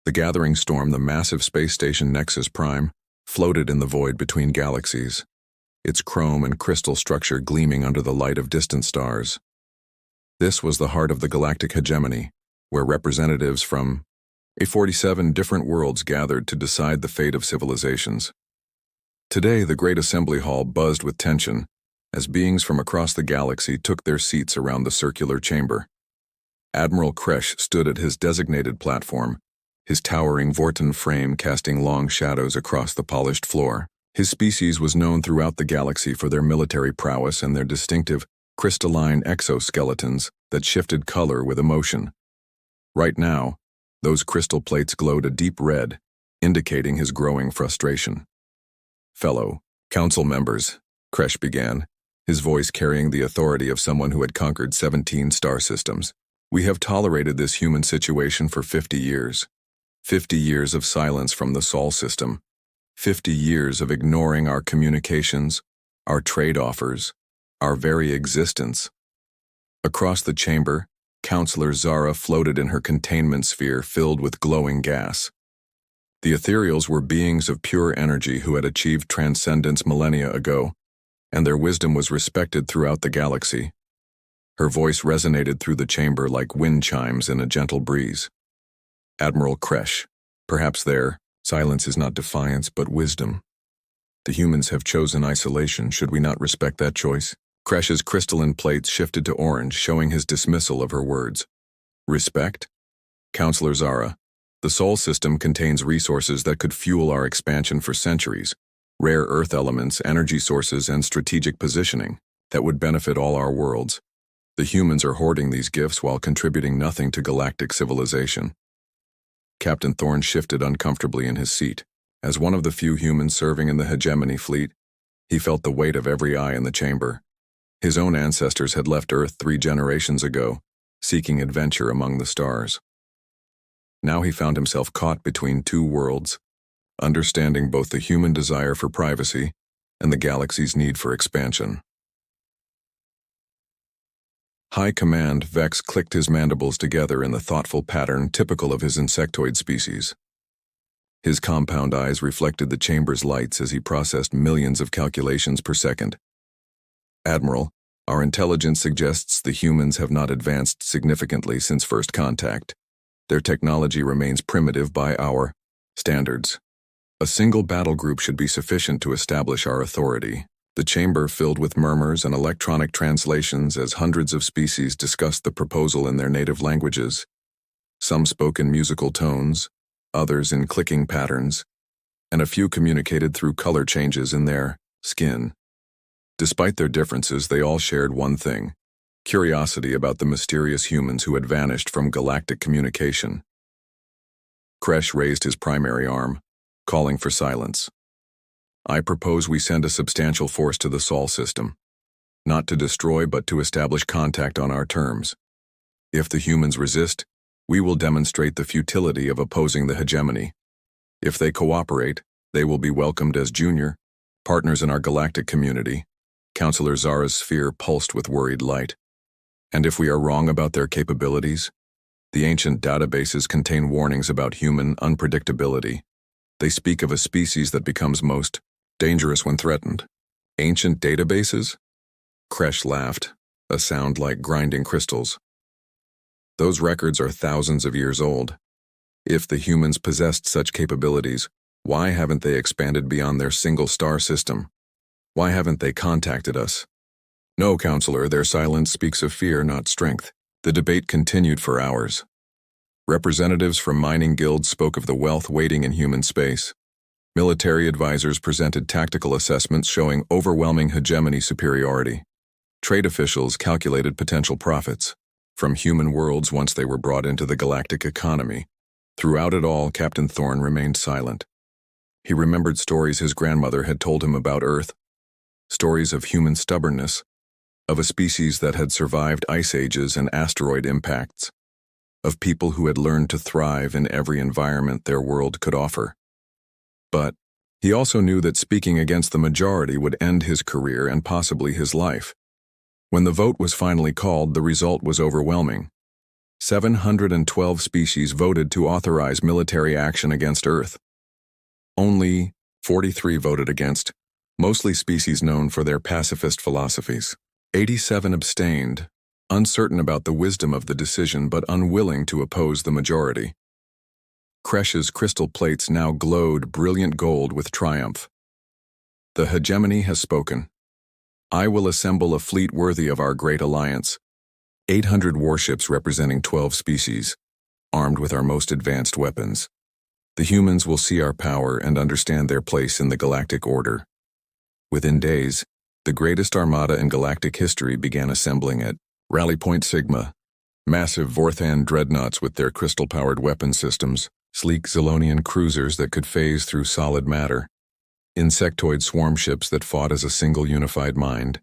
The gathering storm, the massive space station Nexus Prime, floated in the void between galaxies, its chrome and crystal structure gleaming under the light of distant stars. This was the heart of the galactic hegemony, where representatives from 47 different worlds gathered to decide the fate of civilizations. Today, the Great Assembly Hall buzzed with tension as beings from across the galaxy took their seats around the circular chamber. Admiral Kresh stood at his designated platform, his towering Vorton frame casting long shadows across the polished floor. His species was known throughout the galaxy for their military prowess and their distinctive, crystalline exoskeletons that shifted color with emotion. Right now, those crystal plates glowed a deep red, indicating his growing frustration. "Fellow council members," Kresh began, his voice carrying the authority of someone who had conquered 17 star systems. "We have tolerated this human situation for 50 years. 50 years of silence from the Sol system. 50 years of ignoring our communications, our trade offers, our very existence." Across the chamber, Counselor Zara floated in her containment sphere filled with glowing gas. The ethereals were beings of pure energy who had achieved transcendence millennia ago, and their wisdom was respected throughout the galaxy. Her voice resonated through the chamber like wind chimes in a gentle breeze. "Admiral Kresh, perhaps their silence is not defiance but wisdom. The humans have chosen isolation. Should we not respect that choice?" Kresh's crystalline plates shifted to orange, showing his dismissal of her words. "Respect? Counselor Zara, the Sol system contains resources that could fuel our expansion for centuries. Rare earth elements, energy sources, and strategic positioning that would benefit all our worlds. The humans are hoarding these gifts while contributing nothing to galactic civilization." Captain Thorne shifted uncomfortably in his seat. As one of the few humans serving in the hegemony fleet, he felt the weight of every eye in the chamber. His own ancestors had left Earth 3 generations ago, seeking adventure among the stars. Now he found himself caught between 2 worlds, understanding both the human desire for privacy and the galaxy's need for expansion. High Command Vex clicked his mandibles together in the thoughtful pattern typical of his insectoid species. His compound eyes reflected the chamber's lights as he processed millions of calculations per second. "Admiral, our intelligence suggests the humans have not advanced significantly since first contact. Their technology remains primitive by our standards. A single battle group should be sufficient to establish our authority." The chamber filled with murmurs and electronic translations as hundreds of species discussed the proposal in their native languages. Some spoke in musical tones, others in clicking patterns, and a few communicated through color changes in their skin. Despite their differences, they all shared one thing: curiosity about the mysterious humans who had vanished from galactic communication. Kresh raised his primary arm, calling for silence. "I propose we send a substantial force to the Sol system, not to destroy but to establish contact on our terms. If the humans resist, we will demonstrate the futility of opposing the hegemony. If they cooperate, they will be welcomed as junior partners in our galactic community." Counselor Zara's sphere pulsed with worried light. "And if we are wrong about their capabilities? The ancient databases contain warnings about human unpredictability. They speak of a species that becomes most dangerous when threatened." "Ancient databases?" Kresh laughed, a sound like grinding crystals. "Those records are thousands of years old. If the humans possessed such capabilities, why haven't they expanded beyond their single star system? Why haven't they contacted us?" "No, Counselor, their silence speaks of fear, not strength." The debate continued for hours. Representatives from mining guilds spoke of the wealth waiting in human space. Military advisors presented tactical assessments showing overwhelming hegemony superiority. Trade officials calculated potential profits from human worlds once they were brought into the galactic economy. Throughout it all, Captain Thorne remained silent. He remembered stories his grandmother had told him about Earth, stories of human stubbornness, of a species that had survived ice ages and asteroid impacts, of people who had learned to thrive in every environment their world could offer. But he also knew that speaking against the majority would end his career and possibly his life. When the vote was finally called, the result was overwhelming. 712 species voted to authorize military action against Earth. Only 43 voted against, mostly species known for their pacifist philosophies. 87 abstained, uncertain about the wisdom of the decision but unwilling to oppose the majority. Kresh's crystal plates now glowed brilliant gold with triumph. The hegemony has spoken. I will assemble a fleet worthy of our great alliance. 800 warships representing 12 species, armed with our most advanced weapons. The humans will see our power and understand their place in the galactic order. Within days, the greatest armada in galactic history began assembling at Rally Point Sigma. Massive Vorthan dreadnoughts with their crystal-powered weapon systems, sleek Zilonian cruisers that could phase through solid matter, insectoid swarm ships that fought as a single unified mind,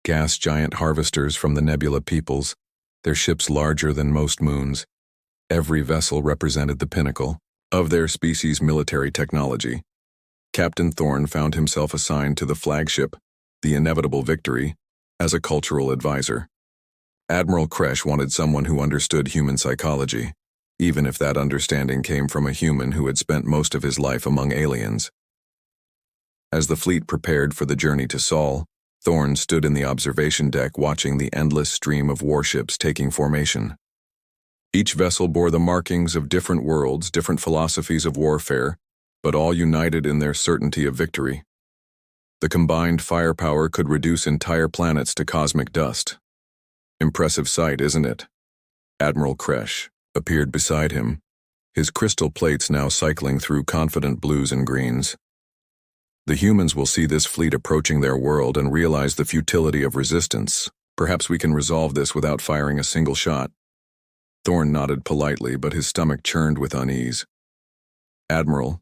gas giant harvesters from the Nebula peoples, their ships larger than most moons. Every vessel represented the pinnacle of their species' military technology. Captain Thorne found himself assigned to the flagship, the Inevitable Victory, as a cultural advisor. Admiral Kresh wanted someone who understood human psychology, even if that understanding came from a human who had spent most of his life among aliens. As the fleet prepared for the journey to Sol, Thorne stood in the observation deck watching the endless stream of warships taking formation. Each vessel bore the markings of different worlds, different philosophies of warfare, but all united in their certainty of victory. The combined firepower could reduce entire planets to cosmic dust. Impressive sight, isn't it? Admiral Kresh appeared beside him, his crystal plates now cycling through confident blues and greens. The humans will see this fleet approaching their world and realize the futility of resistance. Perhaps we can resolve this without firing a single shot. Thorne nodded politely, but his stomach churned with unease. Admiral,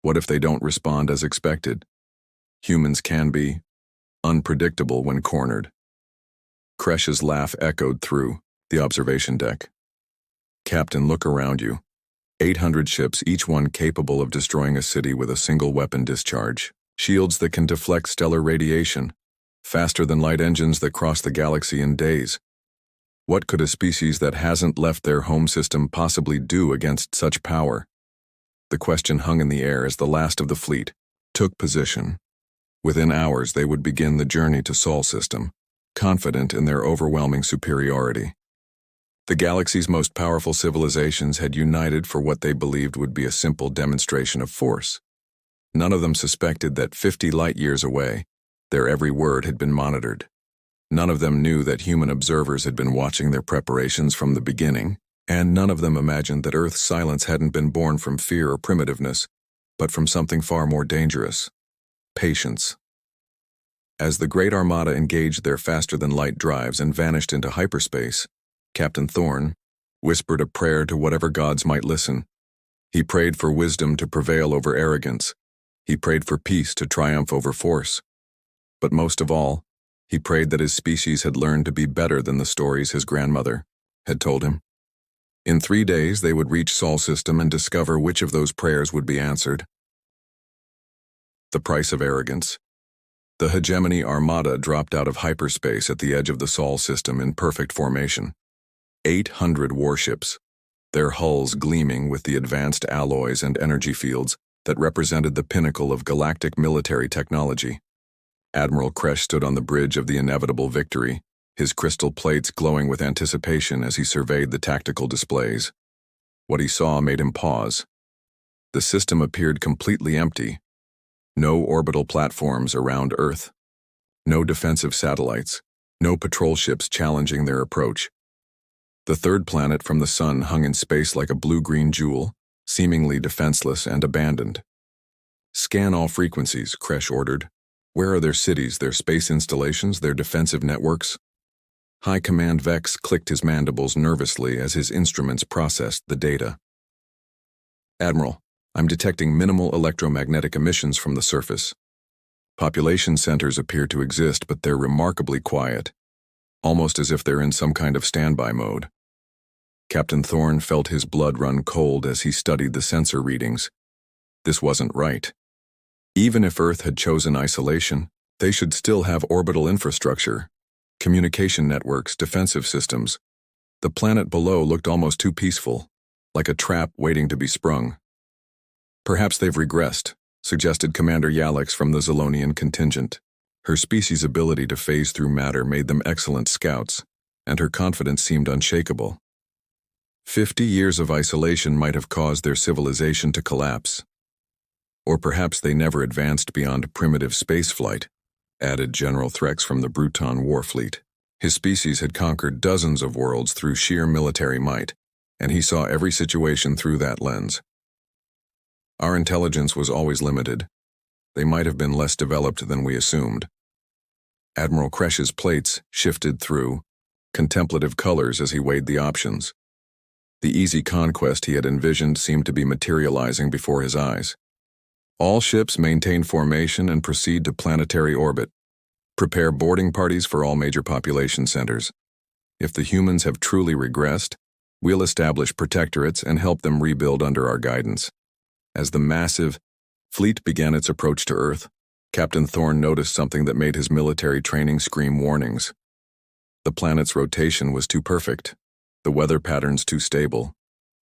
what if they don't respond as expected? Humans can be unpredictable when cornered. Kresh's laugh echoed through the observation deck. Captain, look around you. 800 ships, each one capable of destroying a city with a single weapon discharge. Shields that can deflect stellar radiation, faster than light engines that cross the galaxy in days. What could a species that hasn't left their home system possibly do against such power? The question hung in the air as the last of the fleet took position. Within hours, they would begin the journey to Sol system, confident in their overwhelming superiority. The galaxy's most powerful civilizations had united for what they believed would be a simple demonstration of force. None of them suspected that 50 light-years away, their every word had been monitored. None of them knew that human observers had been watching their preparations from the beginning, and none of them imagined that Earth's silence hadn't been born from fear or primitiveness, but from something far more dangerous: patience. As the Great Armada engaged their faster-than-light drives and vanished into hyperspace, Captain Thorne whispered a prayer to whatever gods might listen. He prayed for wisdom to prevail over arrogance. He prayed for peace to triumph over force. But most of all, he prayed that his species had learned to be better than the stories his grandmother had told him. In 3 days, they would reach Sol system and discover which of those prayers would be answered. The price of arrogance. The hegemony armada dropped out of hyperspace at the edge of the Sol system in perfect formation. 800 warships, their hulls gleaming with the advanced alloys and energy fields that represented the pinnacle of galactic military technology. Admiral Kresh stood on the bridge of the Inevitable Victory, his crystal plates glowing with anticipation as he surveyed the tactical displays. What he saw made him pause. The system appeared completely empty. No orbital platforms around Earth. No defensive satellites. No patrol ships challenging their approach. The third planet from the sun hung in space like a blue-green jewel, seemingly defenseless and abandoned. Scan all frequencies, Kresh ordered. Where are their cities, their space installations, their defensive networks? High Command Vex clicked his mandibles nervously as his instruments processed the data. Admiral, I'm detecting minimal electromagnetic emissions from the surface. Population centers appear to exist, but they're remarkably quiet, almost as if they're in some kind of standby mode. Captain Thorne felt his blood run cold as he studied the sensor readings. This wasn't right. Even if Earth had chosen isolation, they should still have orbital infrastructure, communication networks, defensive systems. The planet below looked almost too peaceful, like a trap waiting to be sprung. Perhaps they've regressed, suggested Commander Yalix from the Zolonian contingent. Her species' ability to phase through matter made them excellent scouts, and her confidence seemed unshakable. 50 years of isolation might have caused their civilization to collapse. Or perhaps they never advanced beyond primitive spaceflight, added General Threx from the Bruton Warfleet. His species had conquered dozens of worlds through sheer military might, and he saw every situation through that lens. Our intelligence was always limited. They might have been less developed than we assumed. Admiral Kresh's plates shifted through contemplative colors as he weighed the options. The easy conquest he had envisioned seemed to be materializing before his eyes. All ships maintain formation and proceed to planetary orbit. Prepare boarding parties for all major population centers. If the humans have truly regressed, we'll establish protectorates and help them rebuild under our guidance. As the massive fleet began its approach to Earth, Captain Thorne noticed something that made his military training scream warnings. The planet's rotation was too perfect, the weather patterns too stable,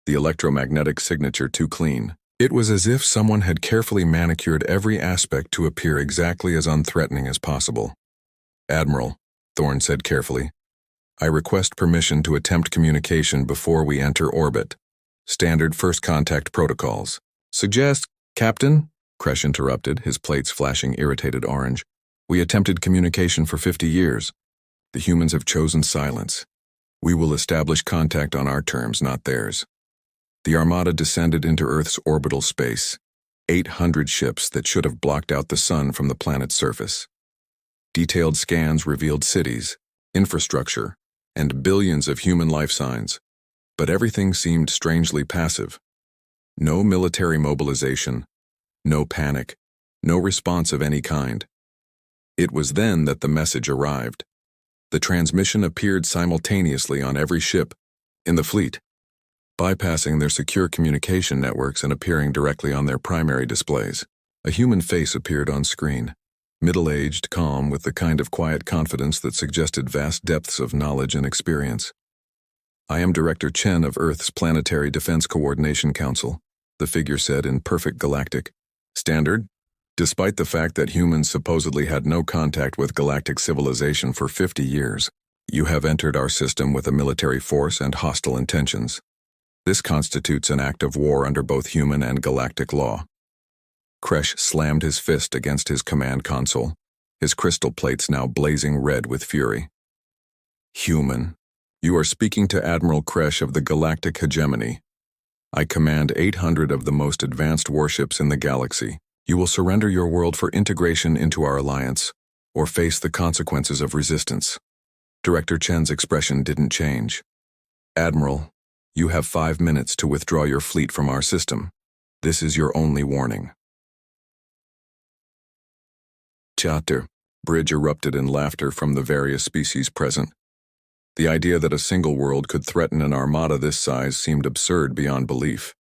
the electromagnetic signature too clean. It was as if someone had carefully manicured every aspect to appear exactly as unthreatening as possible. "Admiral," Thorne said carefully, "I request permission to attempt communication before we enter orbit. Standard first contact protocols." "Suggest, Captain," Kresh interrupted, his plates flashing irritated orange. "We attempted communication for 50 years. The humans have chosen silence. We will establish contact on our terms, not theirs." The Armada descended into Earth's orbital space, 800 ships that should have blocked out the sun from the planet's surface. Detailed scans revealed cities, infrastructure, and billions of human life signs, but everything seemed strangely passive. No military mobilization, no panic, no response of any kind. It was then that the message arrived. The transmission appeared simultaneously on every ship in the fleet, bypassing their secure communication networks and appearing directly on their primary displays. A human face appeared on screen, middle-aged, calm, with the kind of quiet confidence that suggested vast depths of knowledge and experience. "I am Director Chen of Earth's Planetary Defense Coordination Council," the figure said in perfect Galactic. "Standard? Despite the fact that humans supposedly had no contact with galactic civilization for 50 years, you have entered our system with a military force and hostile intentions. This constitutes an act of war under both human and galactic law." Kresh slammed his fist against his command console, his crystal plates now blazing red with fury. "Human, you are speaking to Admiral Kresh of the Galactic Hegemony. I command 800 of the most advanced warships in the galaxy. You will surrender your world for integration into our alliance, or face the consequences of resistance." Director Chen's expression didn't change. "Admiral, you have 5 minutes to withdraw your fleet from our system. This is your only warning." Chatter. Bridge erupted in laughter from the various species present. The idea that a single world could threaten an armada this size seemed absurd beyond belief.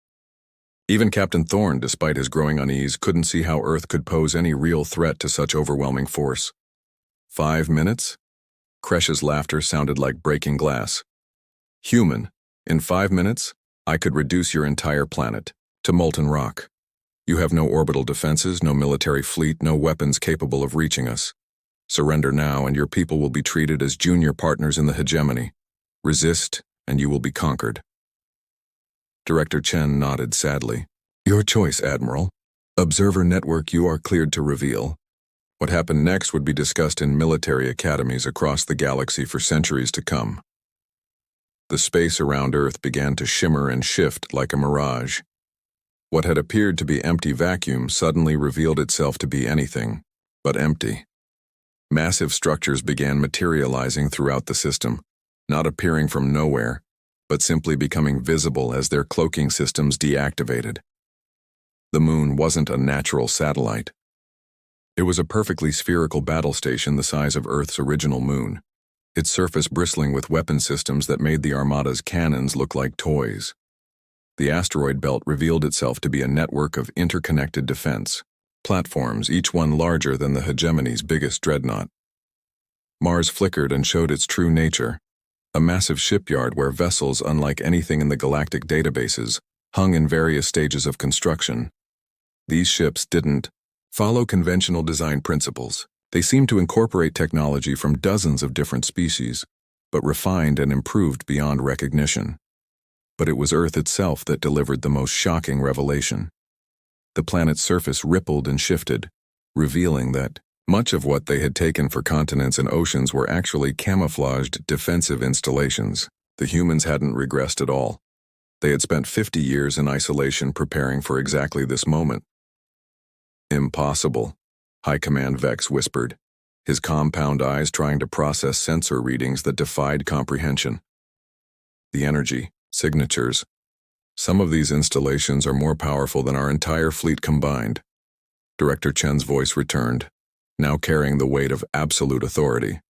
Even Captain Thorne, despite his growing unease, couldn't see how Earth could pose any real threat to such overwhelming force. 5 minutes? Kresh's laughter sounded like breaking glass. "Human, in 5 minutes, I could reduce your entire planet to molten rock. You have no orbital defenses, no military fleet, no weapons capable of reaching us. Surrender now and your people will be treated as junior partners in the hegemony. Resist and you will be conquered." Director Chen nodded sadly. "Your choice, Admiral. Observer network you are cleared to reveal. What happened next would be discussed in military academies across the galaxy for centuries to come." The space around Earth began to shimmer and shift like a mirage. What had appeared to be empty vacuum suddenly revealed itself to be anything but empty. Massive structures began materializing throughout the system, not appearing from nowhere, but simply becoming visible as their cloaking systems deactivated. The moon wasn't a natural satellite. It was a perfectly spherical battle station the size of Earth's original moon, its surface bristling with weapon systems that made the Armada's cannons look like toys. The asteroid belt revealed itself to be a network of interconnected defense platforms, each one larger than the hegemony's biggest dreadnought. Mars flickered and showed its true nature, a massive shipyard where vessels unlike anything in the galactic databases hung in various stages of construction. These ships didn't follow conventional design principles. They seemed to incorporate technology from dozens of different species, but refined and improved beyond recognition. But it was Earth itself that delivered the most shocking revelation. The planet's surface rippled and shifted, revealing that much of what they had taken for continents and oceans were actually camouflaged defensive installations. The humans hadn't regressed at all. They had spent 50 years in isolation preparing for exactly this moment. Impossible, High Command Vex whispered, his compound eyes trying to process sensor readings that defied comprehension. The energy, signatures. Some of these installations are more powerful than our entire fleet combined. Director Chen's voice returned, now carrying the weight of absolute authority.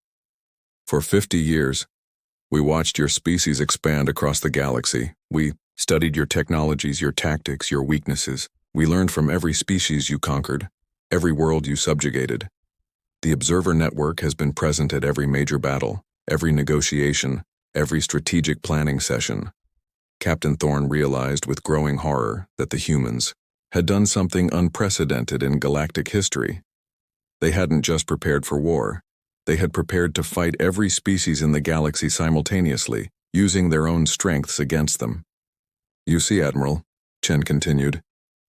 For 50 years, we watched your species expand across the galaxy. We studied your technologies, your tactics, your weaknesses. We learned from every species you conquered, every world you subjugated. The Observer Network has been present at every major battle, every negotiation, every strategic planning session. Captain Thorne realized with growing horror that the humans had done something unprecedented in galactic history. They hadn't just prepared for war. They had prepared to fight every species in the galaxy simultaneously, using their own strengths against them. You see, Admiral, Chen continued,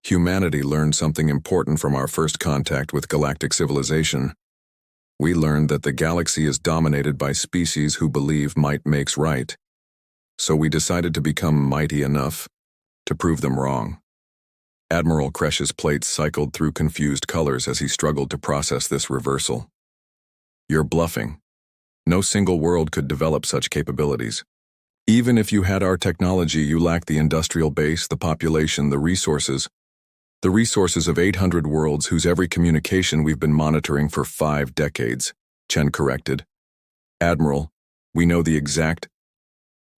humanity learned something important from our first contact with galactic civilization. We learned that the galaxy is dominated by species who believe might makes right. So we decided to become mighty enough to prove them wrong. Admiral Kresh's plates cycled through confused colors as he struggled to process this reversal. You're bluffing. No single world could develop such capabilities. Even if you had our technology, you lack the industrial base, the population, the resources of 800 worlds whose every communication we've been monitoring for 5 decades, Chen corrected. Admiral, we know the exact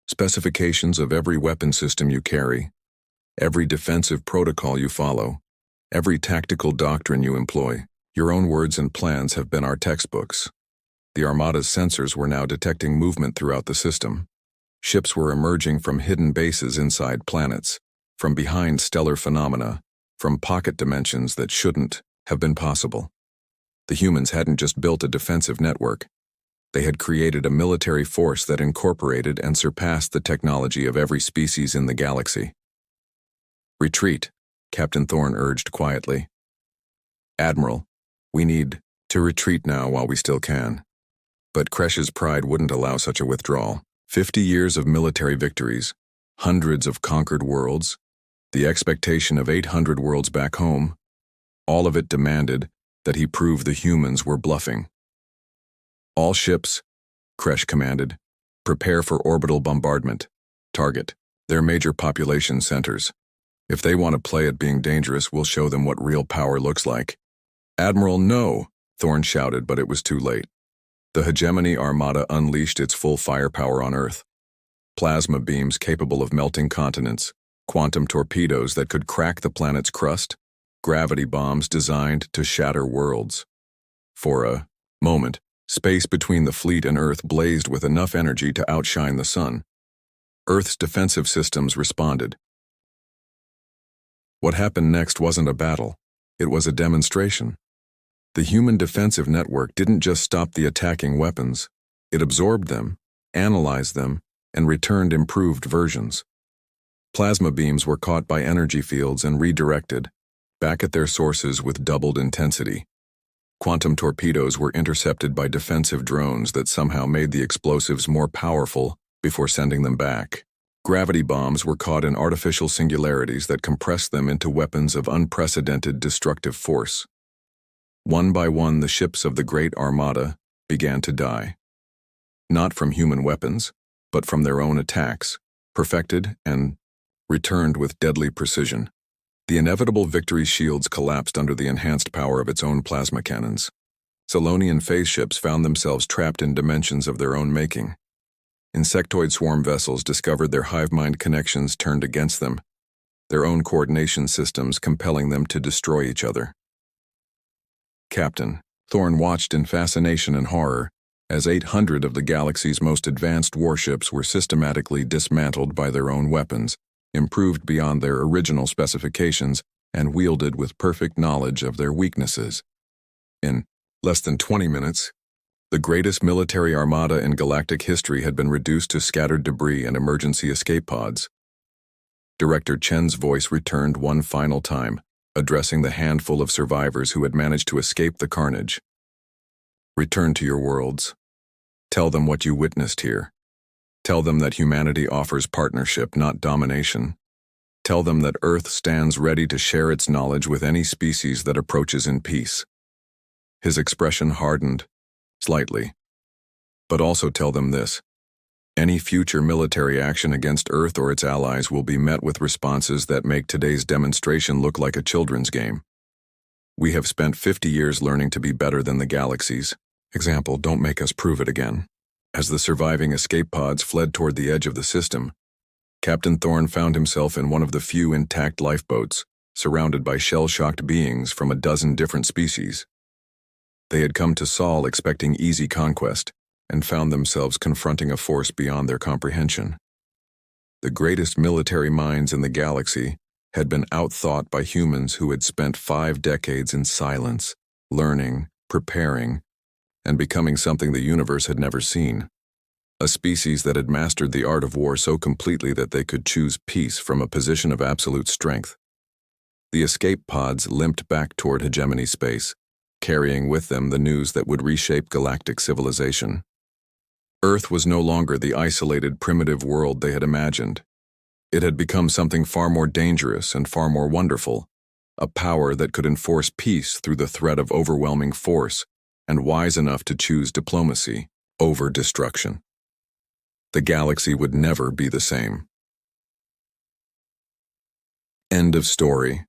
specifications of every weapon system you carry, every defensive protocol you follow, every tactical doctrine you employ. Your own words and plans have been our textbooks. The Armada's sensors were now detecting movement throughout the system. Ships were emerging from hidden bases inside planets, from behind stellar phenomena, from pocket dimensions that shouldn't have been possible. The humans hadn't just built a defensive network. They had created a military force that incorporated and surpassed the technology of every species in the galaxy. Retreat, Captain Thorne urged quietly. Admiral, we need to retreat now while we still can. But Kresh's pride wouldn't allow such a withdrawal. 50 years of military victories, hundreds of conquered worlds, the expectation of 800 worlds back home, all of it demanded that he prove the humans were bluffing. All ships, Kresh commanded, prepare for orbital bombardment. Target their major population centers. If they want to play at being dangerous, we'll show them what real power looks like. Admiral, no, Thorne shouted, but it was too late. The Hegemony Armada unleashed its full firepower on Earth. Plasma beams capable of melting continents, quantum torpedoes that could crack the planet's crust, gravity bombs designed to shatter worlds. For a moment, space between the fleet and Earth blazed with enough energy to outshine the sun. Earth's defensive systems responded. What happened next wasn't a battle. It was a demonstration. The human defensive network didn't just stop the attacking weapons. It absorbed them, analyzed them, and returned improved versions. Plasma beams were caught by energy fields and redirected, back at their sources with doubled intensity. Quantum torpedoes were intercepted by defensive drones that somehow made the explosives more powerful before sending them back. Gravity bombs were caught in artificial singularities that compressed them into weapons of unprecedented destructive force. One by one, the ships of the Great Armada began to die. Not from human weapons, but from their own attacks, perfected and returned with deadly precision. The inevitable victory shields collapsed under the enhanced power of its own plasma cannons. Solonian phase ships found themselves trapped in dimensions of their own making. Insectoid swarm vessels discovered their hive mind connections turned against them, their own coordination systems compelling them to destroy each other. Captain Thorne watched in fascination and horror as 800 of the galaxy's most advanced warships were systematically dismantled by their own weapons, improved beyond their original specifications, and wielded with perfect knowledge of their weaknesses. In less than 20 minutes, the greatest military armada in galactic history had been reduced to scattered debris and emergency escape pods. Director Chen's voice returned one final time, addressing the handful of survivors who had managed to escape the carnage. Return to your worlds. Tell them what you witnessed here. Tell them that humanity offers partnership, not domination. Tell them that Earth stands ready to share its knowledge with any species that approaches in peace. His expression hardened, slightly. But also tell them this: any future military action against Earth or its allies will be met with responses that make today's demonstration look like a children's game. We have spent 50 years learning to be better than the galaxies. Example, don't make us prove it again. As the surviving escape pods fled toward the edge of the system, Captain Thorne found himself in one of the few intact lifeboats, surrounded by shell-shocked beings from a dozen different species. They had come to Sol expecting easy conquest, and found themselves confronting a force beyond their comprehension. The greatest military minds in the galaxy had been outthought by humans who had spent 5 decades in silence, learning, preparing, and becoming something the universe had never seen. A species that had mastered the art of war so completely that they could choose peace from a position of absolute strength. The escape pods limped back toward hegemony space, carrying with them the news that would reshape galactic civilization. Earth was no longer the isolated, primitive world they had imagined. It had become something far more dangerous and far more wonderful, a power that could enforce peace through the threat of overwhelming force, and wise enough to choose diplomacy over destruction. The galaxy would never be the same. End of story.